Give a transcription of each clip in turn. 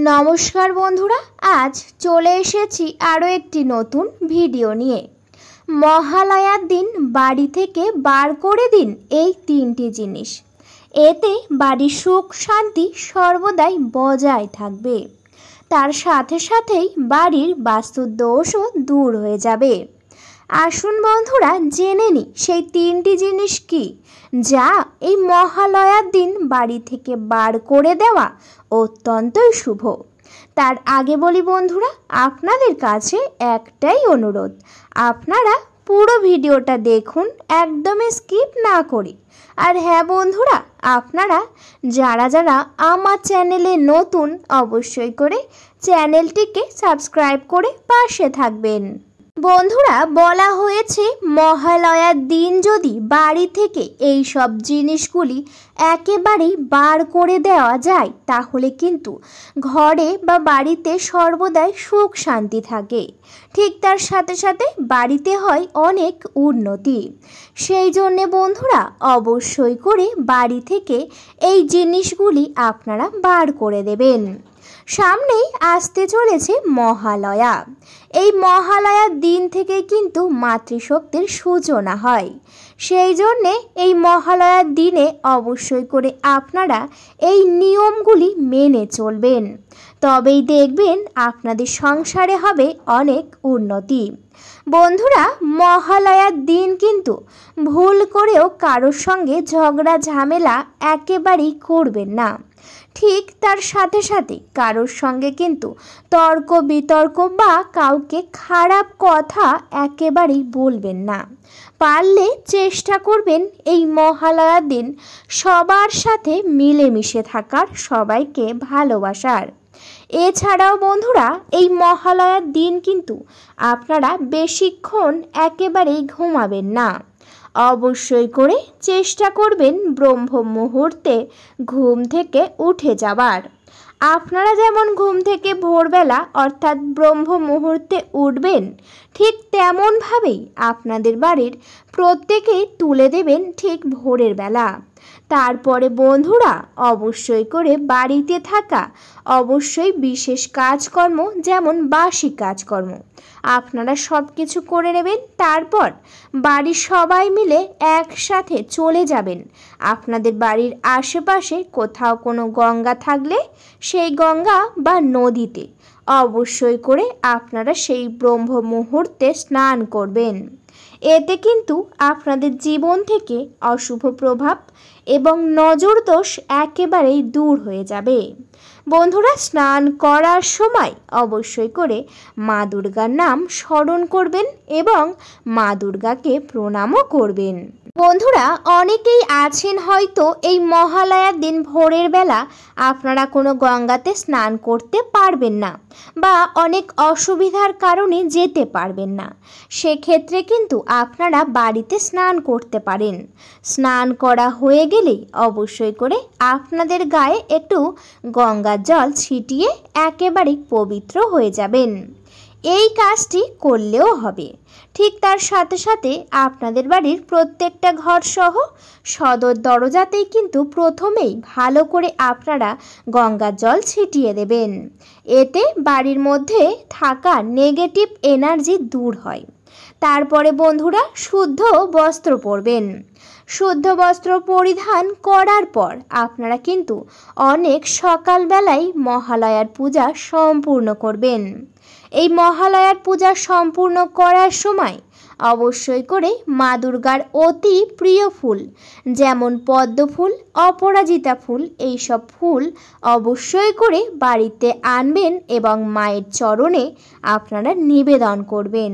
নমস্কার বন্ধুরা, আজ চলে এসেছি আরও একটি নতুন ভিডিও নিয়ে। মহালয়ার দিন বাড়ি থেকে বার করে দিন এই তিনটি জিনিস। এতে বাড়ির সুখ শান্তি সর্বদাই বজায় থাকবে। তার সাথে সাথেই বাড়ির বাস্তুদোষও দূর হয়ে যাবে। আসুন বন্ধুরা, জেনে নিই সেই তিনটি জিনিস কি, যা এই মহালয়ার দিন বাড়ি থেকে বার করে দেওয়া অত্যন্তই শুভ। তার আগে বলি বন্ধুরা, আপনাদের কাছে একটাই অনুরোধ, আপনারা পুরো ভিডিওটা দেখুন, একদমই স্কিপ না করে। আর হ্যাঁ বন্ধুরা, আপনারা যারা যারা আমার চ্যানেলে নতুন, অবশ্যই করে চ্যানেলটিকে সাবস্ক্রাইব করে পাশে থাকবেন। বন্ধুরা, বলা হয়েছে মহালয়ার দিন যদি বাড়ি থেকে এই সব জিনিসগুলি একেবারেই বার করে দেওয়া যায়, তাহলে কিন্তু ঘরে বা বাড়িতে সর্বদাই সুখ শান্তি থাকে। ঠিক তার সাথে সাথে বাড়িতে হয় অনেক উন্নতি। সেই জন্যে বন্ধুরা, অবশ্যই করে বাড়ি থেকে এই জিনিসগুলি আপনারা বার করে দেবেন। সামনেই আসতে চলেছে মহালয়া। এই মহালয়ার দিন থেকে কিন্তু মাতৃশক্তির সূচনা হয়। সেই জন্যে এই মহালয়ার দিনে অবশ্যই করে আপনারা এই নিয়মগুলি মেনে চলবেন, তবেই দেখবেন আপনাদের সংসারে হবে অনেক উন্নতি। বন্ধুরা, মহালয়ার দিন কিন্তু ভুল করেও কারোর সঙ্গে ঝগড়া ঝামেলা একেবারেই করবেন না। ঠিক তার সাথে সাথে কারোর সঙ্গে কিন্তু তর্ক বিতর্ক বা কাউকে খারাপ কথা একেবারেই বলবেন না। পারলে চেষ্টা করবেন এই মহালয়ার দিন সবার সাথে মিলেমিশে থাকার, সবাইকে ভালোবাসার। এছাড়াও বন্ধুরা, এই মহালয়ার দিন কিন্তু আপনারা বেশিক্ষণ একেবারেই ঘুমাবেন না। অবশ্যই করে চেষ্টা করবেন ব্রহ্ম মুহূর্তে ঘুম থেকে উঠে যাবার। আপনারা যেমন ঘুম থেকে ভোরবেলা অর্থাৎ ব্রহ্ম মুহূর্তে উঠবেন, ঠিক তেমনভাবেই আপনাদের বাড়ির প্রত্যেকেই তুলে দেবেন ঠিক ভোরের বেলা। তারপরে বন্ধুরা, অবশ্যই করে বাড়িতে থাকা অবশ্যই বিশেষ কাজকর্ম, যেমন বাসি কাজকর্ম, আপনারা সব কিছু করে নেবেন। তারপর বাড়ির সবাই মিলে একসাথে চলে যাবেন আপনাদের বাড়ির আশেপাশে কোথাও কোনো গঙ্গা থাকলে সেই গঙ্গা বা নদীতে। অবশ্যই করে আপনারা সেই ব্রহ্ম মুহূর্তে স্নান করবেন। এতে কিন্তু আপনাদের জীবন থেকে অশুভ প্রভাব এবং নজর দোষ একেবারেই দূর হয়ে যাবে। বন্ধুরা, স্নান করার সময় অবশ্যই করে মা দুর্গার নাম স্মরণ করবেন এবং মা দুর্গাকে প্রণামও করবেন। বন্ধুরা, অনেকেই আছেন হয়তো এই মহালয়ার দিন ভোরের বেলা আপনারা কোনো গঙ্গাতে স্নান করতে পারবেন না বা অনেক অসুবিধার কারণে যেতে পারবেন না। সেক্ষেত্রে কিন্তু আপনারা বাড়িতে স্নান করতে পারেন। স্নান করা হয়ে গেলেই অবশ্যই করে আপনাদের গায়ে একটু গঙ্গার জল ছিটিয়ে একেবারেই পবিত্র হয়ে যাবেন। এই কাজটি করলেও হবে। ঠিক তার সাথে সাথে আপনাদের বাড়ির প্রত্যেকটা ঘর সহ সদর দরজাতেই কিন্তু প্রথমেই ভালো করে আপনারা গঙ্গার জল ছিটিয়ে দেবেন। এতে বাড়ির মধ্যে থাকা নেগেটিভ এনার্জি দূর হয়। তারপরে বন্ধুরা, শুদ্ধ বস্ত্র পরবেন। শুদ্ধ বস্ত্র পরিধান করার পর আপনারা কিন্তু অনেক সকালবেলায় মহালয়ার পূজা সম্পূর্ণ করবেন। এই মহালয়ার পূজা সম্পূর্ণ করার সময় অবশ্যই করে মা দুর্গার অতি প্রিয় ফুল, যেমন পদ্ম ফুল, অপরাজিতা ফুল, এইসব ফুল অবশ্যই করে বাড়িতে আনবেন এবং মায়ের চরণে আপনারা নিবেদন করবেন।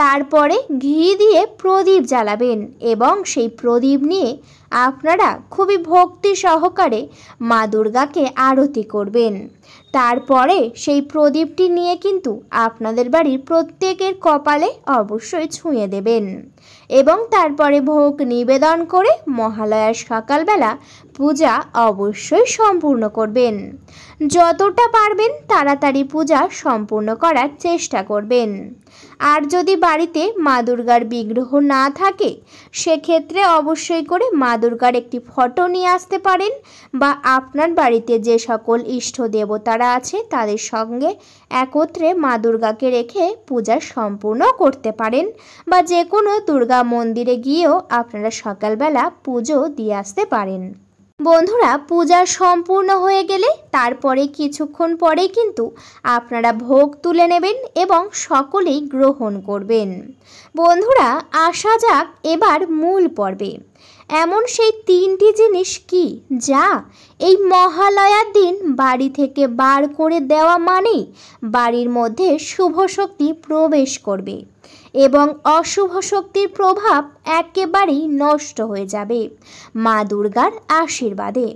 তারপরে ঘি দিয়ে প্রদীপ জ্বালাবেন এবং সেই প্রদীপ নিয়ে আপনারা খুবই ভক্তি সহকারে মা দুর্গাকে আরতি করবেন। তারপরে সেই প্রদীপটি নিয়ে কিন্তু আপনাদের বাড়ির প্রত্যেকের কপালে অবশ্যই ছুঁয়ে দেবেন এবং তারপরে ভোগ নিবেদন করে মহালয়ার সকালবেলা পূজা অবশ্যই সম্পূর্ণ করবেন। যতটা পারবেন তাড়াতাড়ি পূজা সম্পূর্ণ করার চেষ্টা করবেন। আর যদি বাড়িতে মা দুর্গার বিগ্রহ না থাকে সেক্ষেত্রে অবশ্যই করে মা দুর্গার একটি ফটো নিয়ে আসতে পারেন, বা আপনার বাড়িতে যে সকল ইষ্ট দেবতারা আছে তাদের সঙ্গে একত্রে মা দুর্গাকে রেখে পূজা সম্পূর্ণ করতে পারেন, বা যে কোনো দুর্গা মন্দিরে গিয়েও আপনারা সকালবেলা পুজো দিয়ে আসতে পারেন। বন্ধুরা, পূজা সম্পূর্ণ হয়ে গেলে তারপরে কিছুক্ষণ পরেই কিন্তু আপনারা ভোগ তুলে নেবেন এবং সকলেই গ্রহণ করবেন। বন্ধুরা, আসা যাক এবার মূল পর্বে। এমন সেই 3টি জিনিস কি যা এই মহালয়ার দিন বাড়ি থেকে বার করে দেওয়া মানেই বাড়ির মধ্যে শুভ শক্তি প্রবেশ করবে এবং অশুভ শক্তির প্রভাব একেবারেই নষ্ট হয়ে যাবে মা দুর্গার আশীর্বাদে।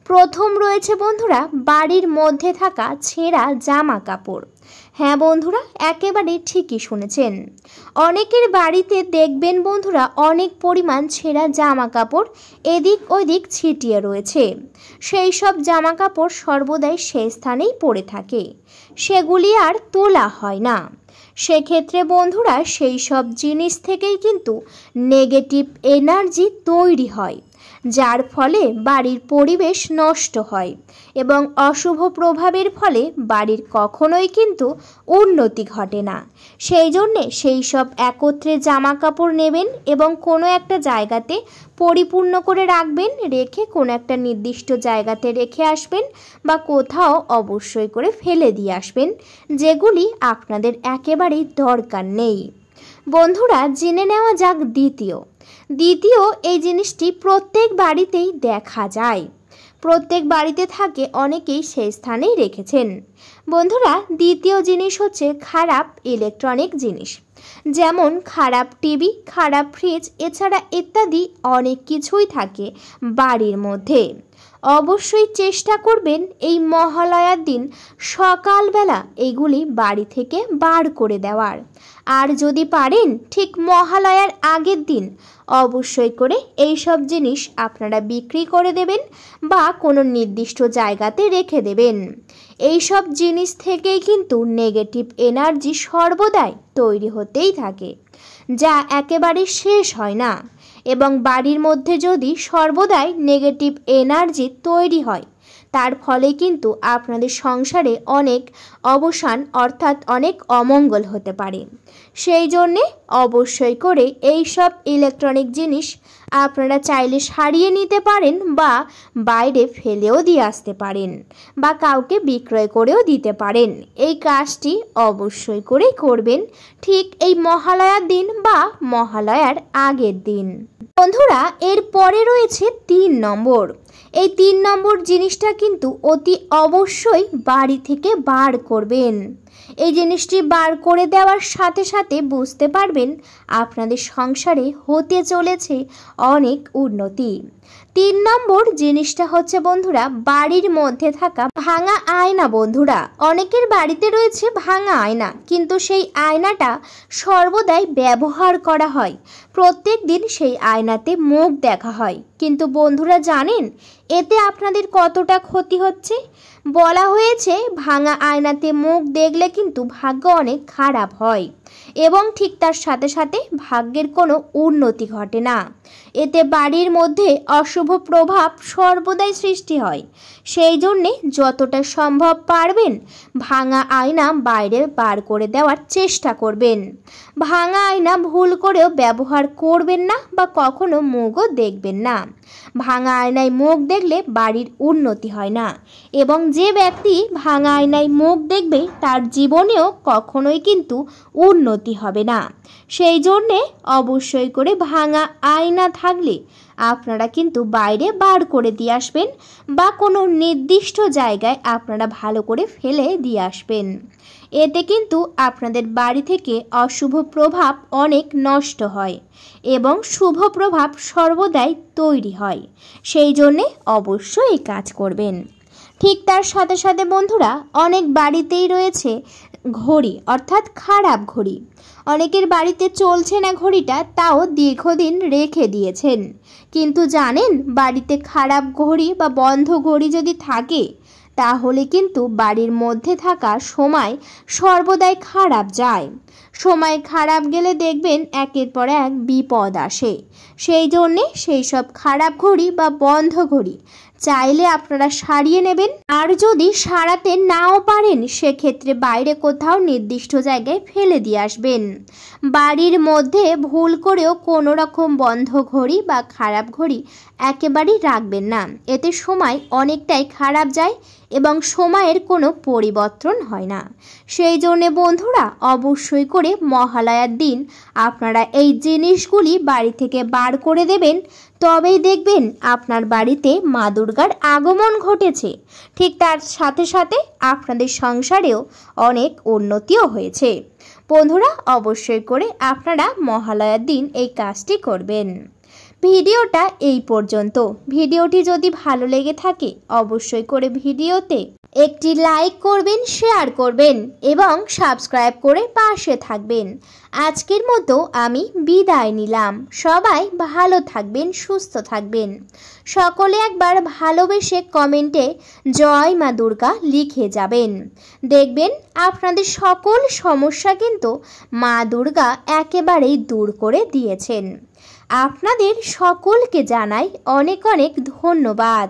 প্রথম রয়েছে বন্ধুরা বাড়ির মধ্যে থাকা ছেঁড়া জামা কাপড়। হ্যাঁ বন্ধুরা, একেবারে ঠিকই শুনেছেন। অনেকের বাড়িতে দেখবেন বন্ধুরা অনেক পরিমাণ ছেঁড়া জামা কাপড় এদিক ওদিক ছিটিয়ে রয়েছে। সেই সব জামা কাপড় সর্বদাই সেই স্থানেই পড়ে থাকে, সেগুলি আর তোলা হয় না। সেক্ষেত্রে বন্ধুরা সেই সব জিনিস থেকেই কিন্তু নেগেটিভ এনার্জি তৈরি হয়, যার ফলে বাড়ির পরিবেশ নষ্ট হয় এবং অশুভ প্রভাবের ফলে বাড়ির কখনোই কিন্তু উন্নতি ঘটে না। সেই জন্যে সেই সব একত্রে জামা কাপড় নেবেন এবং কোনো একটা জায়গাতে পরিপূর্ণ করে রাখবেন, রেখে কোনো একটা নির্দিষ্ট জায়গাতে রেখে আসবেন বা কোথাও অবশ্যই করে ফেলে দিয়ে আসবেন, যেগুলি আপনাদের একেবারেই দরকার নেই। বন্ধুরা, জেনে নেওয়া যাক দ্বিতীয় এই জিনিসটি প্রত্যেক বাড়িতেই দেখা যায়, প্রত্যেক বাড়িতে থাকে, অনেকেই সেই স্থানেই রেখেছেন। বন্ধুরা, দ্বিতীয় জিনিস হচ্ছে খারাপ ইলেকট্রনিক জিনিস, যেমন খারাপ টিভি, খারাপ ফ্রিজ, এছাড়া ইত্যাদি অনেক কিছুই থাকে বাড়ির মধ্যে। অবশ্যই চেষ্টা করবেন এই মহালয়ার দিন সকালবেলা এইগুলি বাড়ি থেকে বার করে দেওয়ার। আর যদি পারেন ঠিক মহালয়ার আগের দিন অবশ্যই করে এই সব জিনিস আপনারা বিক্রি করে দেবেন বা কোনো নির্দিষ্ট জায়গাতে রেখে দেবেন। এই সব জিনিস থেকেই কিন্তু নেগেটিভ এনার্জি সর্বদাই তৈরি হতেই থাকে, যা একেবারে শেষ হয় না। এবং বাড়ির মধ্যে যদি সর্বদাই নেগেটিভ এনার্জি তৈরি হয় তার ফলে কিন্তু আপনাদের সংসারে অনেক অবসান অর্থাৎ অনেক অমঙ্গল হতে পারে। সেই জন্যে অবশ্যই করে এই সব ইলেকট্রনিক জিনিস আপনারা চাইলে সারিয়ে নিতে পারেন বা বাইরে ফেলেও দিয়ে আসতে পারেন বা কাউকে বিক্রয় করেও দিতে পারেন। এই কাজটি অবশ্যই করে করবেন ঠিক এই মহালয়ার দিন বা মহালয়ার আগের দিন। বন্ধুরা, এর পরে রয়েছে 3 নম্বর। এই 3 নম্বর জিনিসটা কিন্তু অতি অবশ্যই বাড়ি থেকে বার করবেন। এই জিনিসটি বার করে দেওয়ার সাথে সাথে বুঝতে পারবেন আপনাদের সংসারে হতে চলেছে অনেক উন্নতি। 3 নম্বর জিনিসটা হচ্ছে বন্ধুরা বাড়ির মধ্যে থাকা ভাঙা আয়না। বন্ধুরা, অনেকের বাড়িতে রয়েছে ভাঙা আয়না, কিন্তু সেই আয়নাটা সর্বদাই ব্যবহার করা হয়, প্রত্যেক দিন সেই আয়নাতে মুখ দেখা হয়, কিন্তু বন্ধুরা জানেন এতে আপনাদের কতটা ক্ষতি হচ্ছে? বলা হয়েছে ভাঙা আয়নাতে মুখ দেখলে কিন্তু ভাগ্য অনেক খারাপ হয় এবং ঠিক তার সাথে সাথে ভাগ্যের কোনো উন্নতি ঘটে না। এতে বাড়ির মধ্যে অশুভ প্রভাব সর্বদাই সৃষ্টি হয়। সেই জন্যে যতটা সম্ভব পারবেন ভাঙা আয়না বাইরে বার করে দেওয়ার চেষ্টা করবেন। ভাঙা আয়না ভুল করেও ব্যবহার করবেন না বা কখনো মুখও দেখবেন না। ভাঙা আয়নায় মুখ দেখলে বাড়ির উন্নতি হয় না এবং যে ব্যক্তি ভাঙা আয়নায় মুখ দেখবে তার জীবনেও কখনোই কিন্তু উন্নতি হবে না। সেই জন্যে অবশ্যই করে ভাঙা আয়না থাকলে আপনারা কিন্তু বাইরে বার করে দিয়ে আসবেন বা কোনো নির্দিষ্ট জায়গায় আপনারা ভালো করে ফেলে দিয়ে আসবেন। এতে কিন্তু আপনাদের বাড়ি থেকে অশুভ প্রভাব অনেক নষ্ট হয় এবং শুভ প্রভাব সর্বদাই তৈরি হয়। সেই জন্যে অবশ্যই এই কাজ করবেন। ঠিক তার সাথে সাথে বন্ধুরা অনেক বাড়িতেই রয়েছে ঘড়ি অর্থাৎ খারাপ ঘড়ি। অনেকের বাড়িতে চলছে না ঘড়িটা, তাও দীর্ঘদিন রেখে দিয়েছেন, কিন্তু জানেন বাড়িতে খারাপ ঘড়ি বা বন্ধ ঘড়ি যদি থাকে তাহলে কিন্তু বাড়ির মধ্যে থাকা সময় সর্বদাই খারাপ যায়। সময় খারাপ গেলে দেখবেন একের পর এক বিপদ আসে। সেই জন্যে সেই সব খারাপ ঘড়ি বা বন্ধ ঘড়ি চাইলে আপনারা সারিয়ে নেবেন। আর যদি সারাতে নাও পারেন সেক্ষেত্রে বাইরে কোথাও নির্দিষ্ট জায়গায় ফেলে দিয়ে আসবেন। বাড়ির মধ্যে ভুল করেও কোনো রকম বন্ধ ঘড়ি বা খারাপ ঘড়ি একেবারেই রাখবেন না। এতে সময় অনেকটাই খারাপ যায় এবং সময়ের কোনো পরিবর্তন হয় না। সেই জন্যে বন্ধুরা অবশ্যই করে মহালয়ার দিন আপনারা এই জিনিসগুলি বাড়ি থেকে বার করে দেবেন। তবেই দেখবেন আপনার বাড়িতে মা দুর্গার আগমন ঘটেছে। ঠিক তার সাথে সাথে আপনাদের সংসারেও অনেক উন্নতিও হয়েছে। বন্ধুরা অবশ্যই করে আপনারা মহালয়ার দিন এই কাজটি করবেন। ভিডিওটা এই পর্যন্ত। ভিডিওটি যদি ভালো লেগে থাকে অবশ্যই করে ভিডিওতে একটি লাইক করবেন, শেয়ার করবেন এবং সাবস্ক্রাইব করে পাশে থাকবেন। আজকের মতো আমি বিদায় নিলাম। সবাই ভালো থাকবেন, সুস্থ থাকবেন। সকলে একবার ভালোবেসে কমেন্টে জয় মা দুর্গা লিখে যাবেন। দেখবেন আপনাদের সকল সমস্যা কিন্তু মা দুর্গা একেবারেই দূর করে দিয়েছেন। আপনাদের সকলকে জানাই অনেক অনেক ধন্যবাদ।